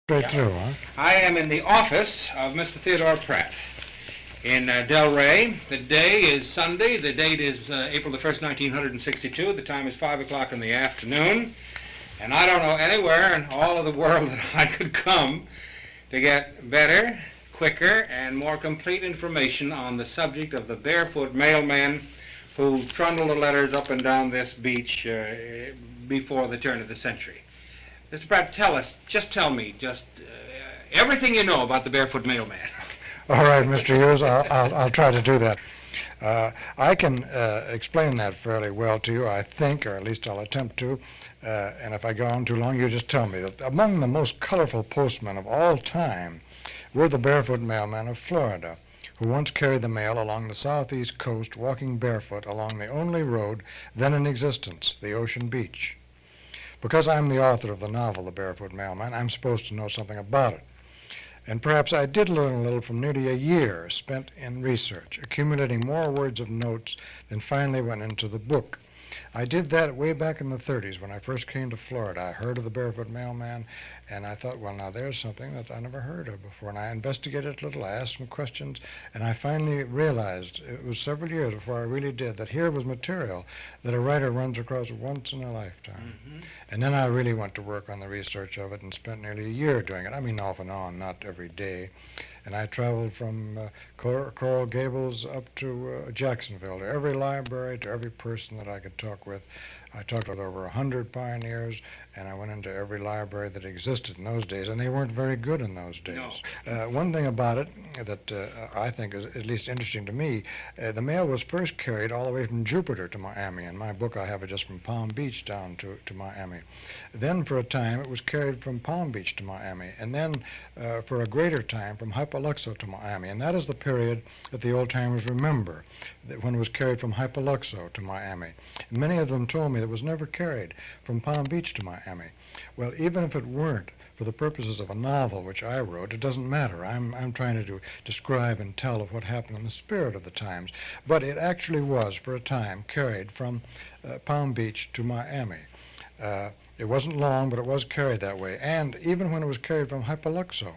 Straight through, huh? I am in the office of Mr. Theodore Pratt in Del Rey. The day is Sunday. The date is April the 1st, 1962. The time is 5 o'clock in the afternoon. And I don't know anywhere in all of the world that I could come to get better, quicker, and more complete information on the subject of the Barefoot Mailman who trundled the letters up and down this beach before the turn of the century. Mr. Pratt, tell me everything you know about the Barefoot Mailman. All right, Mr. Hughes, I'll try to do that. I can explain that fairly well to you, I think, or at least I'll attempt to. And if I go on too long, you just tell me that among the most colorful postmen of all time were the Barefoot Mailmen of Florida, who once carried the mail along the southeast coast, walking barefoot along the only road then in existence, the ocean beach. Because I'm the author of the novel, The Barefoot Mailman, I'm supposed to know something about it. And perhaps I did learn a little from nearly a year spent in research, accumulating more words of notes than finally went into the book. I did that way back in the 30s when I first came to Florida. I heard of the Barefoot Mailman, and I thought, well, now there's something that I never heard of before. And I investigated a little, I asked some questions, and I finally realized, it was several years before I really did, that here was material that a writer runs across once in a lifetime. Mm-hmm. And then I really went to work on the research of it and spent nearly a year doing it. I mean, off and on, not every day. And I traveled from Coral Gables up to Jacksonville, to every library, to every person that I could talk with. I talked with over 100 pioneers, and I went into every library that existed in those days, and they weren't very good in those days. No. One thing about it that I think is at least interesting to me, the mail was first carried all the way from Jupiter to Miami. In my book, I have it just from Palm Beach down to Miami. Then for a time, it was carried from Palm Beach to Miami, and then for a greater time from Hypoluxo to Miami. And that is the period that the old-timers remember, that when it was carried from Hypoluxo to Miami. And many of them told me that it was never carried from Palm Beach to Miami. Well, even if it weren't, for the purposes of a novel which I wrote, it doesn't matter. I'm trying to describe and tell of what happened in the spirit of the times. But it actually was, for a time, carried from Palm Beach to Miami. It wasn't long, but it was carried that way. And even when it was carried from Hypoluxo,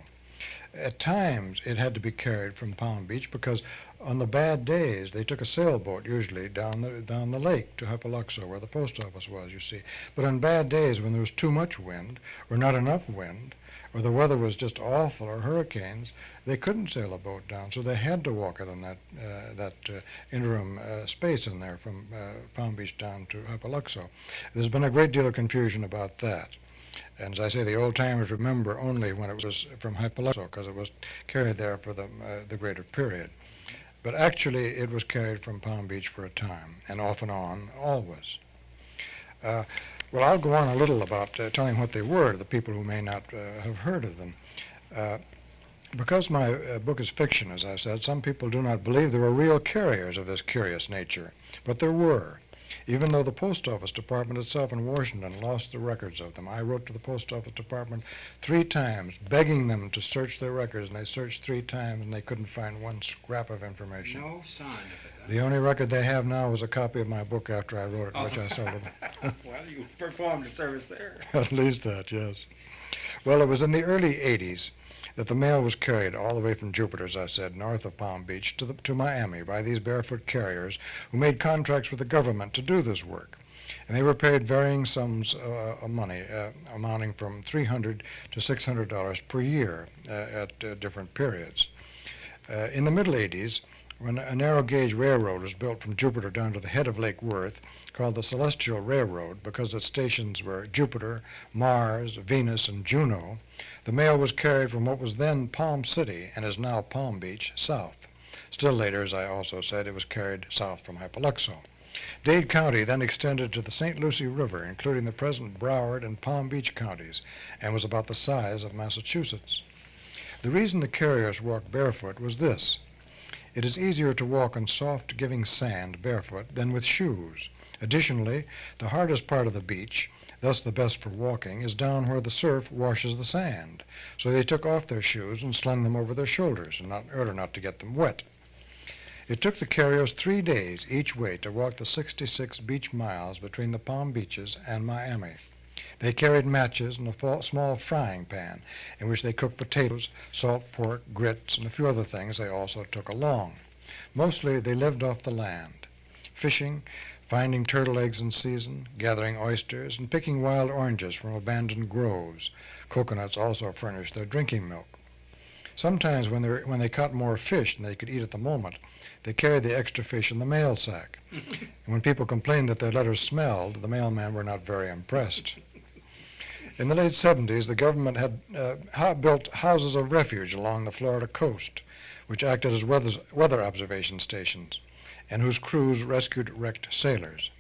at times it had to be carried from Palm Beach because on the bad days they took a sailboat usually down the lake to Hypoluxo where the post office was, you see. But on bad days when there was too much wind or not enough wind or the weather was just awful or hurricanes, they couldn't sail a boat down, so they had to walk it on that interim space in there from Palm Beach down to Hypoluxo. There's been a great deal of confusion about that. And as I say, the old-timers remember only when it was from Hypoluxo because it was carried there for the greater period. But actually, it was carried from Palm Beach for a time, and off and on, always. Well, I'll go on a little about telling what they were to the people who may not have heard of them. Because my book is fiction, as I said, some people do not believe there were real carriers of this curious nature, but there were. Even though the Post Office Department itself in Washington lost the records of them. I wrote to the Post Office Department 3 times, begging them to search their records, and they searched 3 times, and they couldn't find one scrap of information. No sign of it. Huh? The only record they have now is a copy of my book after I wrote it, which I sold them. Well, you performed a service there. At least that, yes. Well, it was in the early 80s that the mail was carried all the way from Jupiter, as I said, north of Palm Beach to Miami by these barefoot carriers who made contracts with the government to do this work. And they were paid varying sums of money, amounting from $300 to $600 per year at different periods. In the middle 80s, when a narrow gauge railroad was built from Jupiter down to the head of Lake Worth, called the Celestial Railroad because its stations were Jupiter, Mars, Venus, and Juno, the mail was carried from what was then Palm City and is now Palm Beach south. Still later, as I also said, it was carried south from Hypoluxo. Dade County then extended to the St. Lucie River, including the present Broward and Palm Beach counties, and was about the size of Massachusetts. The reason the carriers walked barefoot was this. It is easier to walk on soft, giving sand barefoot than with shoes. Additionally, the hardest part of the beach, thus the best for walking, is down where the surf washes the sand. So they took off their shoes and slung them over their shoulders in order not to get them wet. It took the carriers 3 days each way to walk the 66 beach miles between the Palm Beaches and Miami. They carried matches and a small frying pan in which they cooked potatoes, salt pork, grits, and a few other things they also took along. Mostly they lived off the land, fishing, finding turtle eggs in season, gathering oysters, and picking wild oranges from abandoned groves. Coconuts also furnished their drinking milk. Sometimes when they caught more fish than they could eat at the moment, they carried the extra fish in the mail sack. And when people complained that their letters smelled, the mailmen were not very impressed. In the late 70s, the government had built houses of refuge along the Florida coast, which acted as weather observation stations, and whose crews rescued wrecked sailors.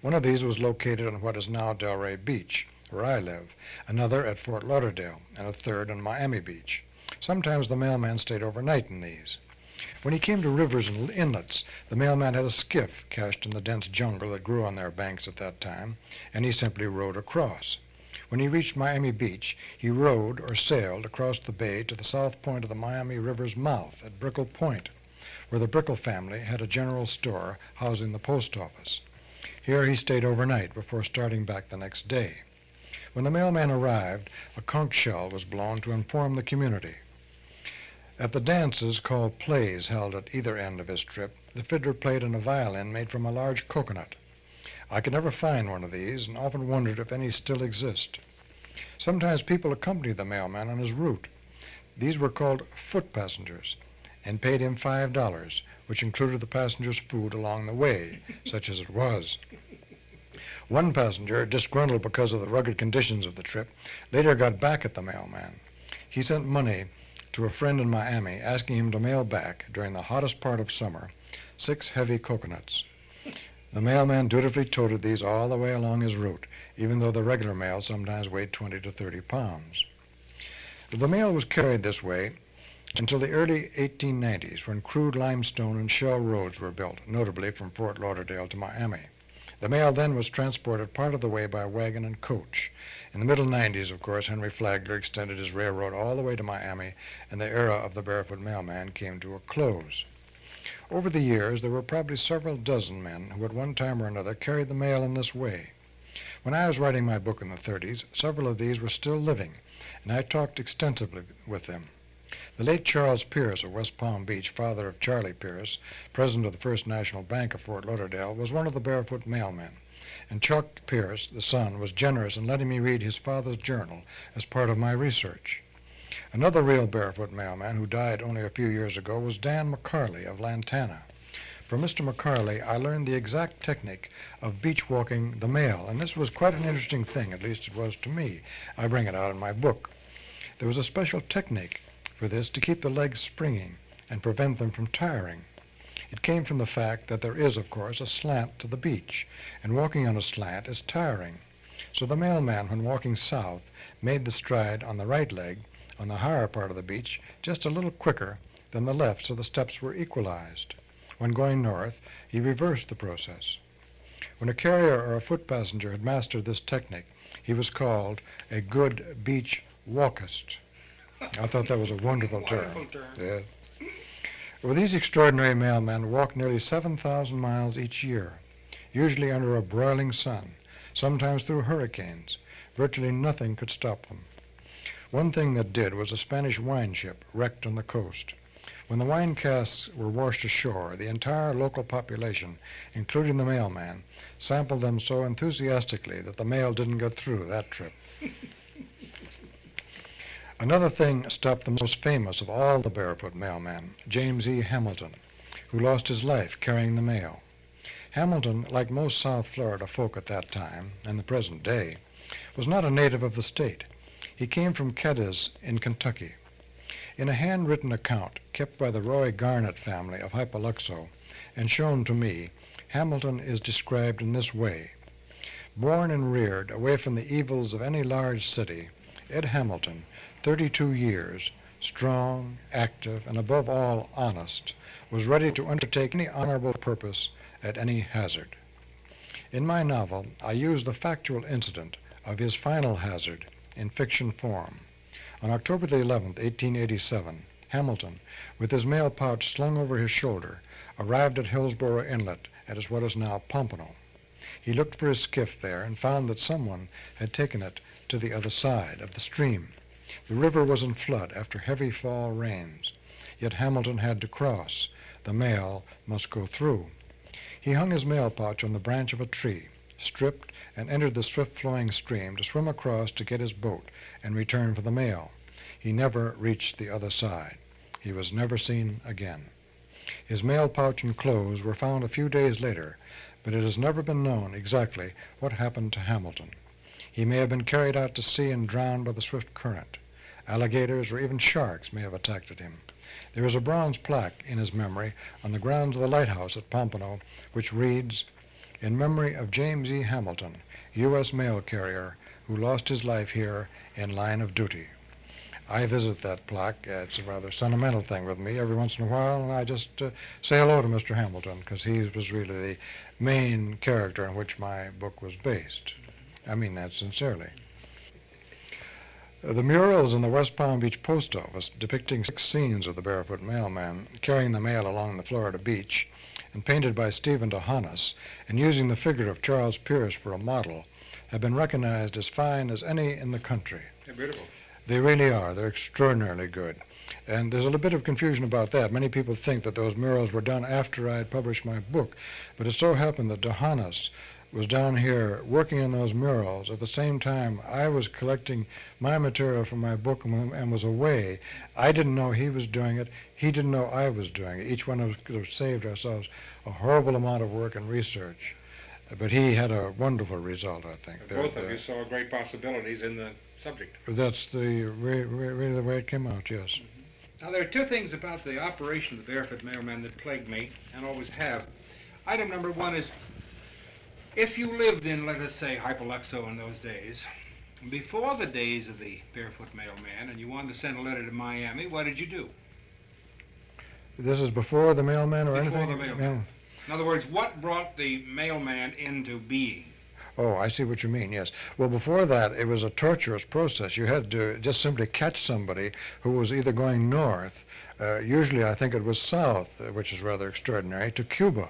One of these was located on what is now Delray Beach, where I live, another at Fort Lauderdale, and a third on Miami Beach. Sometimes the mailman stayed overnight in these. When he came to rivers and inlets, the mailman had a skiff cached in the dense jungle that grew on their banks at that time, and he simply rowed across. When he reached Miami Beach, he rowed or sailed across the bay to the south point of the Miami River's mouth at Brickell Point, where the Brickell family had a general store housing the post office. Here he stayed overnight before starting back the next day. When the mailman arrived, a conch shell was blown to inform the community. At the dances called plays held at either end of his trip, the fiddler played on a violin made from a large coconut. I could never find one of these and often wondered if any still exist. Sometimes people accompanied the mailman on his route. These were called foot passengers and paid him $5, which included the passenger's food along the way, such as it was. One passenger, disgruntled because of the rugged conditions of the trip, later got back at the mailman. He sent money to a friend in Miami asking him to mail back, during the hottest part of summer, 6 heavy coconuts. The mailman dutifully toted these all the way along his route, even though the regular mail sometimes weighed 20 to 30 pounds. The mail was carried this way until the early 1890s, when crude limestone and shell roads were built, notably from Fort Lauderdale to Miami. The mail then was transported part of the way by wagon and coach. In the middle 90s, of course, Henry Flagler extended his railroad all the way to Miami, and the era of the Barefoot Mailman came to a close. Over the years, there were probably several dozen men who at one time or another carried the mail in this way. When I was writing my book in the 30s, several of these were still living, and I talked extensively with them. The late Charles Pierce of West Palm Beach, father of Charlie Pierce, president of the First National Bank of Fort Lauderdale, was one of the Barefoot Mailmen, and Chuck Pierce, the son, was generous in letting me read his father's journal as part of my research. Another real Barefoot Mailman who died only a few years ago was Dan McCarley of Lantana. From Mr. McCarley, I learned the exact technique of beach walking the mail, and this was quite an interesting thing, at least it was to me. I bring it out in my book. There was a special technique for this to keep the legs springing and prevent them from tiring. It came from the fact that there is, of course, a slant to the beach, and walking on a slant is tiring. So the mailman, when walking south, made the stride on the right leg on the higher part of the beach just a little quicker than the left, so the steps were equalized. When going north, he reversed the process. When a carrier or a foot passenger had mastered this technique, he was called a good beach walkist. I thought that was a wonderful term. Yeah. Well, these extraordinary mailmen walked nearly 7,000 miles each year, usually under a broiling sun, sometimes through hurricanes. Virtually nothing could stop them. One thing that did was a Spanish wine ship wrecked on the coast. When the wine casks were washed ashore, the entire local population, including the mailman, sampled them so enthusiastically that the mail didn't get through that trip. Another thing stopped the most famous of all the Barefoot Mailmen, James E. Hamilton, who lost his life carrying the mail. Hamilton, like most South Florida folk at that time, and the present day, was not a native of the state. He came from Cadiz in Kentucky. In a handwritten account kept by the Roy Garnett family of Hypoluxo and shown to me, Hamilton is described in this way. Born and reared away from the evils of any large city, Ed Hamilton, 32 years, strong, active, and above all honest, was ready to undertake any honorable purpose at any hazard. In my novel, I use the factual incident of his final hazard in fiction form. On October the 11th, 1887, Hamilton, with his mail pouch slung over his shoulder, arrived at Hillsborough Inlet at what is now Pompano. He looked for his skiff there and found that someone had taken it to the other side of the stream. The river was in flood after heavy fall rains, yet Hamilton had to cross. The mail must go through. He hung his mail pouch on the branch of a tree, stripped, and entered the swift-flowing stream to swim across to get his boat and return for the mail. He never reached the other side. He was never seen again. His mail pouch and clothes were found a few days later, but it has never been known exactly what happened to Hamilton. He may have been carried out to sea and drowned by the swift current. Alligators or even sharks may have attacked him. There is a bronze plaque in his memory on the grounds of the lighthouse at Pompano, which reads, "In memory of James E. Hamilton, U.S. mail carrier, who lost his life here in line of duty." I visit that plaque. It's a rather sentimental thing with me every once in a while, and I just say hello to Mr. Hamilton, because he was really the main character on which my book was based. I mean that sincerely. The murals in the West Palm Beach post office depicting 6 scenes of the Barefoot Mailman carrying the mail along the Florida beach, and painted by Stephen DeHanas, and using the figure of Charles Pierce for a model, have been recognized as fine as any in the country. They're beautiful. They really are. They're extraordinarily good. And there's a little bit of confusion about that. Many people think that those murals were done after I had published my book, but it so happened that DeHanas was down here working on those murals at the same time I was collecting my material for my book and was away. I didn't know he was doing it. He didn't know I was doing it. Each one of us could have saved ourselves a horrible amount of work and research. But he had a wonderful result, I think. Both of you saw great possibilities in the subject. That's really the way it came out, yes. Now, there are 2 things about the operation of the Barefoot Mailman that plague me, and always have. Item number 1 is, if you lived in, let us say, Hypoluxo in those days, before the days of the Barefoot Mailman, and you wanted to send a letter to Miami, what did you do? This is before the mailman or Before anything? the mailman. In other words, what brought the mailman into being? Oh, I see what you mean, yes. Well, before that, it was a torturous process. You had to just simply catch somebody who was either going north, usually I think it was south, which is rather extraordinary, to Cuba.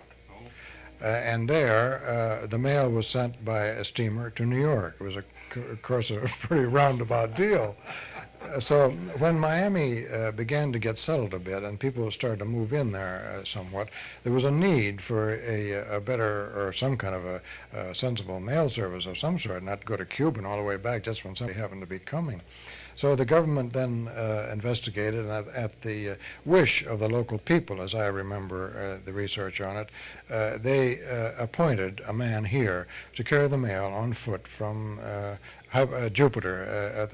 And there, the mail was sent by a steamer to New York. It was, of course, a pretty roundabout deal. So when Miami began to get settled a bit and people started to move in there somewhat, there was a need for a better or some kind of a sensible mail service of some sort, not go to Cuba and all the way back just when somebody happened to be coming. So the government then investigated, and at the wish of the local people, as I remember the research on it, they appointed a man here to carry the mail on foot from Jupiter,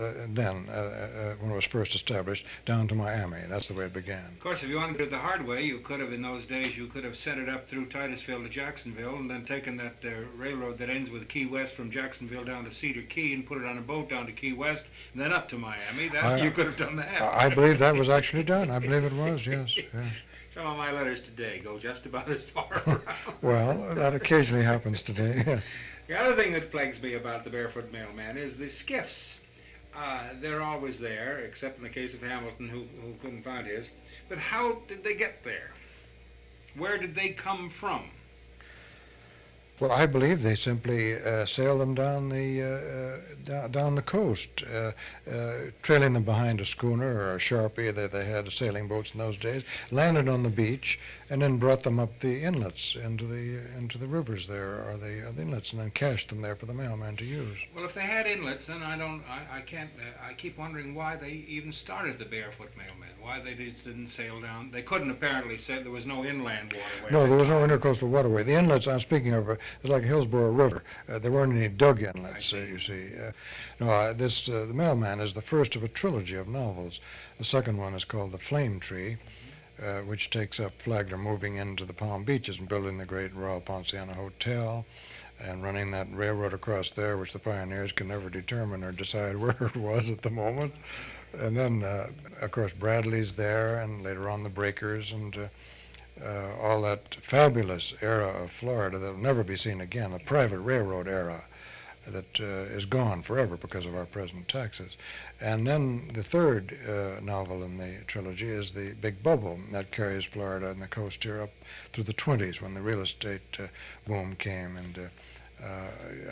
when it was first established, down to Miami. That's the way it began. Of course, if you wanted to do it the hard way, you could have, in those days, you could have sent it up through Titusville to Jacksonville and then taken that railroad that ends with Key West from Jacksonville down to Cedar Key and put it on a boat down to Key West and then up to Miami. You could have done that. I believe that was actually done. I believe it was, yes. Yeah. Some of my letters today go just about as far around. Well, that occasionally happens today, yeah. The other thing that plagues me about the Barefoot Mailman is the skiffs. They're always there, except in the case of Hamilton, who couldn't find his. But how did they get there? Where did they come from? Well, I believe they simply sailed them down the coast, trailing them behind a schooner or a sharpie. They had sailing boats in those days. Landed on the beach, and then brought them up the inlets into the rivers there, or the inlets, and then cached them there for the mailman to use. Well, if they had inlets, then I keep wondering why they even started the Barefoot Mailman. Why they just didn't sail down. They couldn't apparently sail. There was no inland waterway. No, there was no intercoastal waterway. The inlets I'm speaking of it's like Hillsborough River. There weren't any dug inlets, you see. The Mailman is the first of a trilogy of novels. The second one is called The Flame Tree, which takes up Flagler moving into the Palm Beaches and building the great Royal Ponciano Hotel and running that railroad across there, which the pioneers could never determine or decide where it was at the moment. And then, of course, Bradley's there, and later on the Breakers, and all that fabulous era of Florida that will never be seen again, a private railroad era that is gone forever because of our present taxes. And then the third novel in the trilogy is The Big Bubble, that carries Florida and the coast here up through the 20s when the real estate boom came, and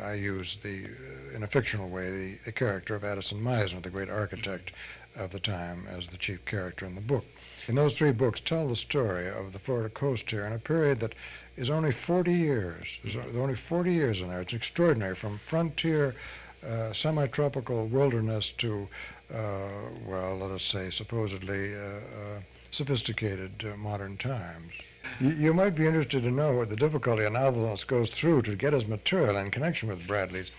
I use in a fictional way, the character of Addison Meisner, the great architect of the time, as the chief character in the book. And those three books tell the story of the Florida coast here in a period that is only 40 years. There's only 40 years in there. It's extraordinary, from frontier, semi-tropical wilderness to, well, let us say, supposedly sophisticated modern times. You might be interested to know what the difficulty a novelist goes through to get his material in connection with Bradley's.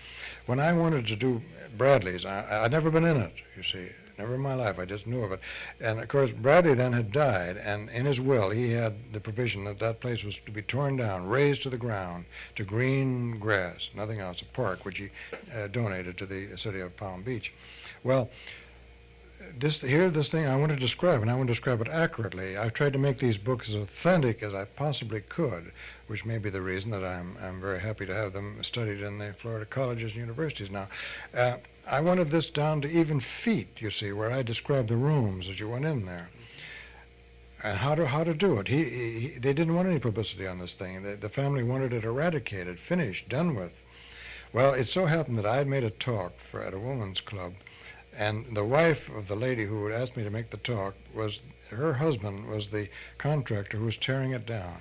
When I wanted to do Bradley's, I'd never been in it, you see. Never in my life, I just knew of it. And of course, Bradley then had died, and in his will, he had the provision that that place was to be torn down, razed to the ground, to green grass, nothing else, a park, which he donated to the city of Palm Beach. Well, this thing I want to describe, and I want to describe it accurately. I've tried to make these books as authentic as I possibly could, which may be the reason that I'm very happy to have them studied in the Florida colleges and universities now. I wanted this down to even feet, you see, where I described the rooms as you went in there, and how to do it. They didn't want any publicity on this thing. The family wanted it eradicated, finished, done with. Well, it so happened that I had made a talk at a women's club, and the wife of the lady who had asked me to make the talk her husband was the contractor who was tearing it down.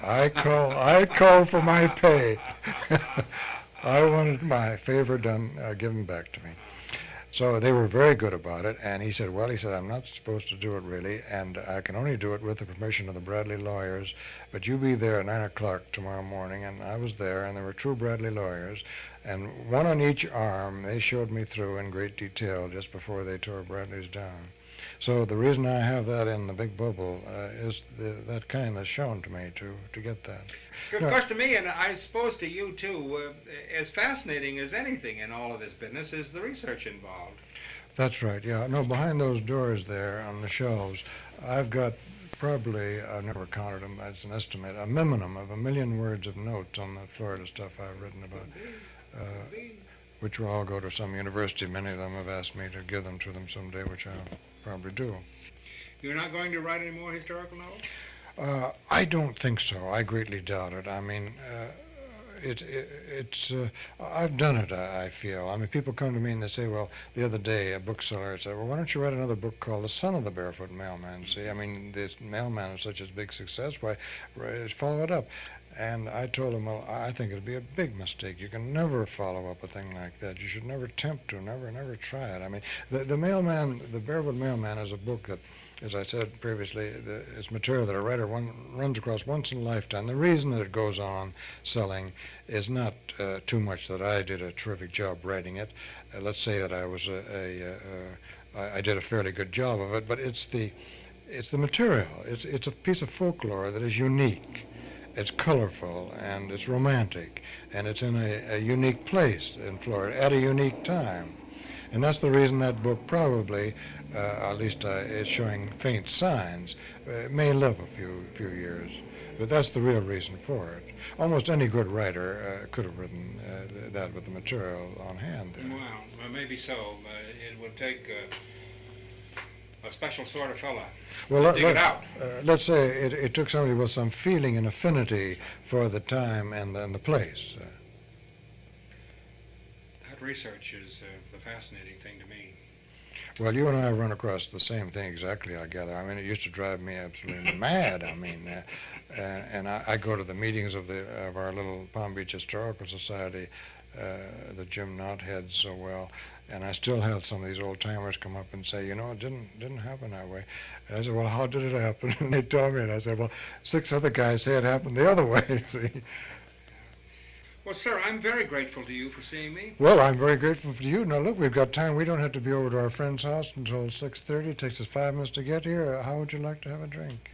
I call for my pay. I wanted my favor done, given back to me. So they were very good about it, and he said, I'm not supposed to do it really, and I can only do it with the permission of the Bradley lawyers, but you be there at 9 o'clock tomorrow morning. And I was there, and there were true Bradley lawyers, and one on each arm. They showed me through in great detail just before they tore Bradley's down. So the reason I have that in the big bubble is that kindness shown to me to get that. Of course, to me, and I suppose to you too, as fascinating as anything in all of this business is the research involved. That's right, yeah. No, behind those doors there on the shelves, I've got probably, I've never counted them, that's an estimate, a minimum of 1 million words of notes on the Florida stuff I've written about, which will all go to some university. Many of them have asked me to give them to them someday, which I'll probably do. You're not going to write any more historical novels? I don't think so. I greatly doubt it. I mean, I've done it, I feel. I mean, people come to me and they say, well, the other day a bookseller said, well, why don't you write another book called The Son of the Barefoot Mailman? See, I mean, this mailman is such a big success, why follow it up? And I told him, well, I think it'd be a big mistake. You can never follow up a thing like that. You should never attempt to, never try it. I mean, the Mailman, the Barefoot Mailman is a book that, as I said previously, it's material that a writer runs across once in a lifetime. The reason that it goes on selling is not too much that I did a terrific job writing it. Let's say that I did a fairly good job of it, but it's the material. It's a piece of folklore that is unique. It's colorful, and it's romantic, and it's in a unique place in Florida at a unique time. And that's the reason that book probably, at least is showing faint signs, may live a few years. But that's the real reason for it. Almost any good writer could have written that with the material on hand there. Well, maybe so. It would take a special sort of fella to dig it out. Let's say it took somebody with some feeling and affinity for the time and the place. That research is the fascinating thing to me. Well, you and I run across the same thing exactly, I gather. I mean, it used to drive me absolutely mad. I mean, and I go to the meetings of our little Palm Beach Historical Society that Jim Knott heads so well, and I still have some of these old timers come up and say, it didn't happen that way. And I said, well, how did it happen? And they told me, and I said, well, 6 other guys say it happened the other way. See? Well, sir, I'm very grateful to you for seeing me. Well, I'm very grateful to you. Now, look, we've got time. We don't have to be over to our friend's house until 6:30. It takes us 5 minutes to get here. How would you like to have a drink?